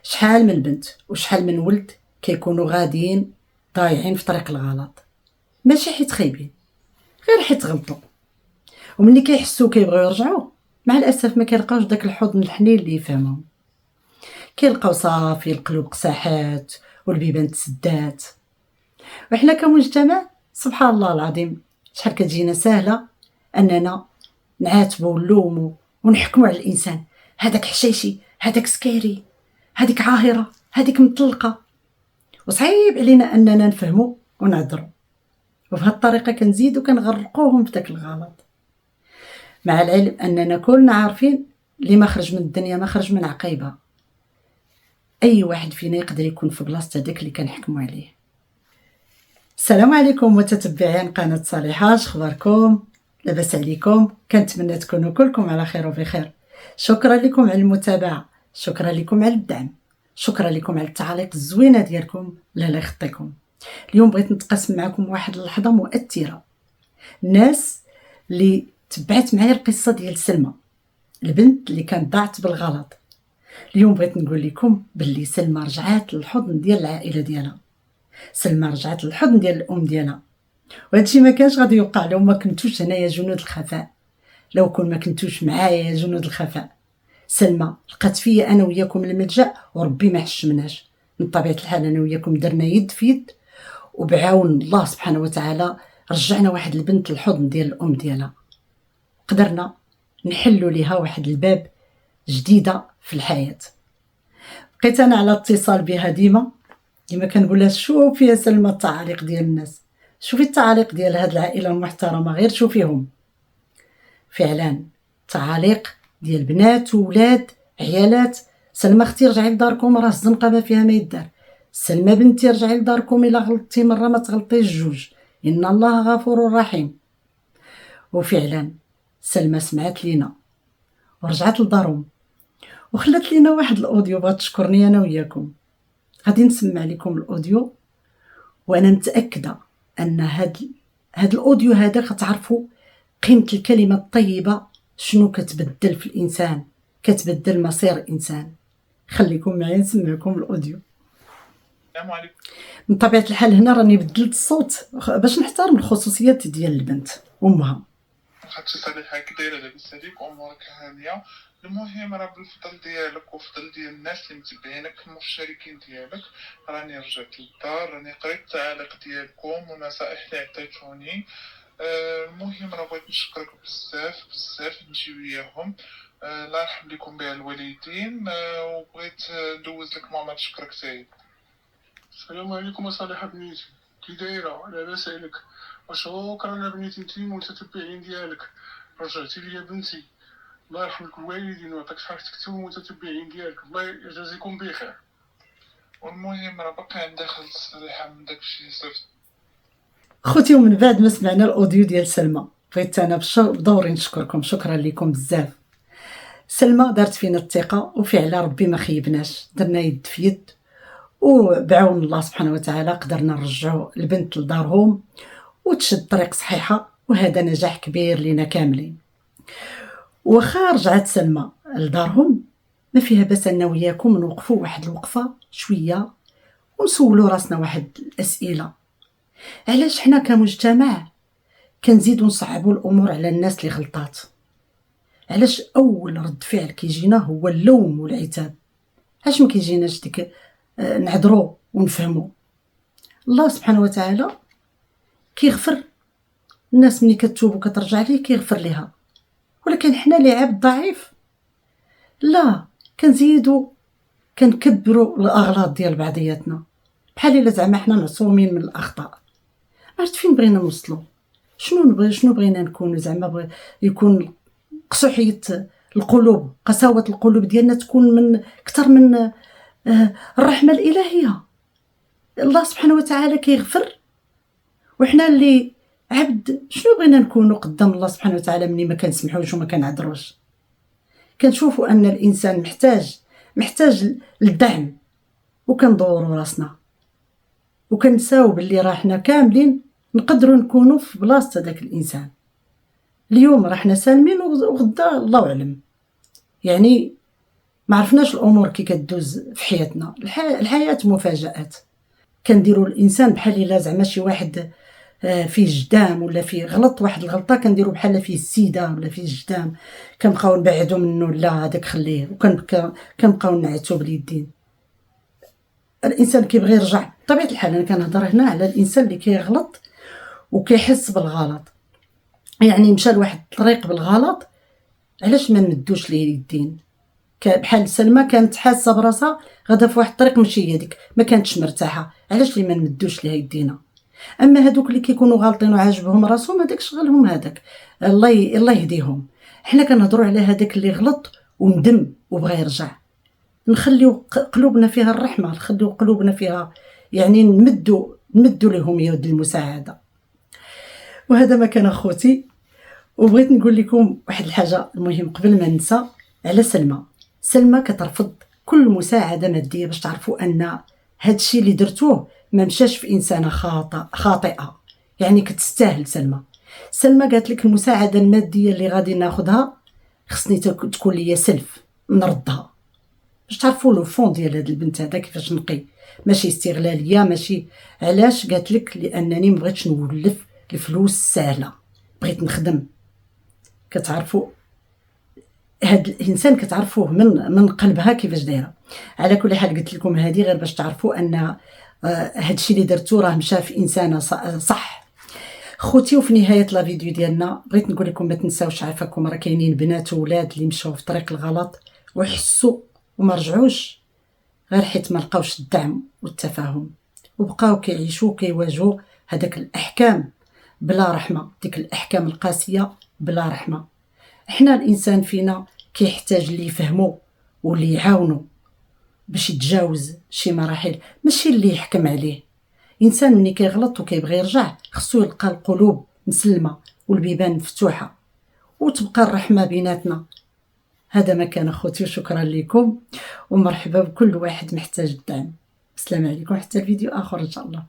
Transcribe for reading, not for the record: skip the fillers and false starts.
شحال من بنت وشحال من ولد كيكونوا غاديين ضايعين في طريق الغلط، ماشي حيت خايبين، غير حيت غلطوا، وملي كيحسوا كيبغيو يرجعوا مع الاسف ما كيلقاوش داك الحضن الحنين اللي يفهمهم. كيلقاو صافي القلوب قساحات والبيبان تسدات. وحنا كمجتمع سبحان الله العظيم شحال كتجينا سهله اننا نعاتبوا ونلوموا ونحكموا على الانسان، هذاك حشيشي، هذاك سكيري، هذيك عاهره، هذيك مطلقه، وصعيب علينا اننا نفهموا ونعذروا، وبهذه الطريقه كنزيدوا كنغرقوهم في داك الغلط، مع العلم اننا كلنا عارفين اللي ما خرج من الدنيا ما خرج من عقيبه. اي واحد فينا يقدر يكون في بلاصه هذاك اللي كنحكموا عليه. السلام عليكم متتبعين قناه صالحه، اخباركم؟ لاباس عليكم؟ كنتمنى تكونوا كلكم على خير وبخير. شكرا لكم على المتابعه، شكرا لكم على الدعم، شكرا لكم على التعاليق الزوينه ديالكم. لا يخطيكم. اليوم بغيت نتقاسم معكم واحد اللحظه مؤثره. الناس اللي تبعت معايا القصه ديال سلمى، البنت اللي كانت ضاعت بالغلط، اليوم بغيت نقول لكم باللي سلمى رجعات للحضن ديال العائله ديالها، سلمى رجعت للحضن ديال الام ديالها، وهادشي ما كانش غادي يوقع لو ما كنتوش هنا يا جنود الخفاء، لو كون ما كنتوش معايا يا جنود الخفاء. سلمى لقات فيا انا وياكم الملجا وربي ما حشمناش. من طبيعه الحال انا وياكم درنا يد في يد، وبعون الله سبحانه وتعالى رجعنا واحد البنت للحضن ديال الام ديالها، قدرنا نحلوا ليها واحد الباب جديده في الحياه. بقيت انا على اتصال بها ديما كنقول لها شوفي يا سلمى التعاليق ديال الناس، شوفي التعاليق ديال هاد العائله المحترمه، غير شوفيهم. فعلا تعاليق ديال بنات وولاد عيالات: سلمى اختي رجعي لداركم، راه الزنقه ما فيها ما يدار. سلمى بنتي رجعي لداركم، الا غلطتي مره ما تغلطيش جوج، ان الله غفور رحيم. وفعلا سلمى سمعت لينا ورجعت لدارهم وخلات لينا واحد الاوديو بغات تشكرني انا وياكم. غادي نسمع لكم الاوديو، وانا متاكده ان هاد الاوديو هذا غتعرفوا قيمه الكلمه الطيبه شنو كتبدل في الانسان، كتبدل مصير الانسان. خليكم معايا نسمعكم الاوديو. السلام عليكم. من طبيعه الحال هنا راني بدلت الصوت باش نحترم الخصوصيات ديال البنت وامها. خدتي صالحه كي دايره لاباس عليك، امورك هانيه. المهم راه بالفضل ديالك وفضل ديال الناس اللي متبعينك المشتركين ديالك راني رجعت للدار، راني قريت التعاليق ديالكم والنصائح اللي عطيتوني. المهم راه بغيت نشكرك بزاف بزاف نجي وياهم. الله يرحم لكم بها الوالدين. وبغيت ندوز لك ماما تشكرك زايد. السلام عليكم صالحة بنيتي، كي دايرة؟ لاباس عليك؟ وشكرا بنيتي انتي المتتبعين ديالك، رجعتي ليا بنتي. الله يرحم لك الوالدين ويعطيك صحتك انت والمتتبعين ديالك، الله يجازيكم بخير. والمهم راه باقي عندها خلص صالحة من داكشي صيفط. خوتي، ومن بعد ما سمعنا الاوديو ديال سلمى بغيت انا بدوري نشكركم، شكرا لكم بزاف. سلمى دارت فينا الثقه وفعلا ربي ما خيبناش، درنا يد في يد، وبعون الله سبحانه وتعالى قدرنا نرجعوا البنت لدارهم وتشد طريق صحيحه، وهذا نجاح كبير لينا كاملين. وخا رجعت سلمى لدارهم ما فيها بس ان وياكم نوقفوا واحد الوقفه شويه ونسولوا راسنا واحد الاسئله: علاش حنا كمجتمع كنزيدوا نصعبوا الامور على الناس اللي غلطات؟ علاش اول رد فعل كيجينا هو اللوم والعتاب؟ علاش ما كيجيناش ديك نعذروا ونفهموا؟ الله سبحانه وتعالى كيغفر الناس، ملي كتوب وكترجع ليه كيغفر ليها، ولكن حنا اللي عبد ضعيف لا كنزيدوا كنكبروا الاغلاط ديال بعضياتنا، بحال الا زعما حنا معصومين من الاخطاء. عرفت فين بغينا نوصلوا؟ شنو بغينا نكونوا؟ زعما يكون قسوحيه القلوب، قساوه القلوب ديالنا تكون من اكثر من الرحمه الالهيه. الله سبحانه وتعالى كيغفر، وحنا اللي عبد شنو بغينا نكونوا قدام الله سبحانه وتعالى ملي ما كنسمحوش وما كنعذروش؟ كنشوفوا ان الانسان محتاج للدعم، وكندوروا راسنا وكنساو باللي راه حنا كاملين نقدروا نكونوا في بلاصه داك الانسان. اليوم راه حنا سالمين وغدا الله اعلم. يعني ما عرفناش الامور كي كدوز في حياتنا. الحياه مفاجات. كنديروا الانسان بحال الا زعما شي واحد فيه جدام ولا فيه غلط واحد الغلطه، كنديروا بحال فيه السيده ولا فيه جدام، كنبقاو نبعدوا منه، لا هذاك خليه، وكنبقاو نعتوا باليدين. الانسان كيبغي يرجع بطبيعه الحال. انا كنهضر هنا على الانسان اللي كيغلط وكيحس بالغلط، يعني مشى لواحد الطريق بالغلط، علاش ما نمدوش ليه اليدين؟ بحال سلمى كانت حاسه براسها غادا في واحد الطريق ماشي هي ديك، ما كانتش مرتاحه، علاش اللي ما نمدوش ليها يدينا؟ اما هادوك اللي كيكونوا غالطين وعاجبهم راسهم، هذاك شغلهم، هذاك الله يهديهم. حنا كنهضروا على هذاك اللي غلط وندم وبغى يرجع، نخليو قلوبنا فيها الرحمه، نخليو قلوبنا فيها يعني نمدوا لهم يد المساعده. وهذا ما كان اخوتي. وبغيت نقول لكم واحد الحاجه المهم قبل ما ننسى على سلمى كترفض كل مساعده ماديه، باش تعرفوا ان هذا الشيء اللي درتوه ما مشاش في انسانه خاطئه، يعني كتستاهل. سلمى قالت لك المساعده الماديه اللي غادي ناخذها خصني تكون ليا سلف نردها، باش تعرفوا لو فون ديال هاد البنت هذا كيفاش نقي، ماشي استغلاليه، ماشي. علاش؟ قالت لك لانني ما بغيتش نولف الفلوس سهله، بغيت نخدم. كتعرفوا هاد الانسان كتعرفوه من قلبها كيفاش دايره. على كل حال قلت لكم هذه غير باش تعرفوا ان هاد الشيء اللي درتو راه مشى في انسانه صح. خوتي، وفي نهايه لا فيديو ديالنا بغيت نقول لكم ما تنساوش، عافاكم راه كاينين بنات وولاد اللي مشاو في طريق الغلط وحسوا وما رجعوش غير حيت ما لقاوش الدعم والتفاهم، وبقاو كيعيشوا كيواجهوا هذاك الاحكام بلا رحمه، ديك الاحكام القاسيه بلا رحمه. احنا الانسان فينا كيحتاج اللي يفهمو واللي يعاونو باش يتجاوز شي مراحل، ماشي اللي يحكم عليه. انسان ملي كيغلط وكيبغي يرجع خصو يلقى القلوب مسلمه والبيبان مفتوحه وتبقى الرحمه بيناتنا. هذا ما كان اخوتي، وشكرا لكم ومرحبا بكل واحد محتاج الدعم. السلام عليكم، حتى الفيديو اخر ان شاء الله.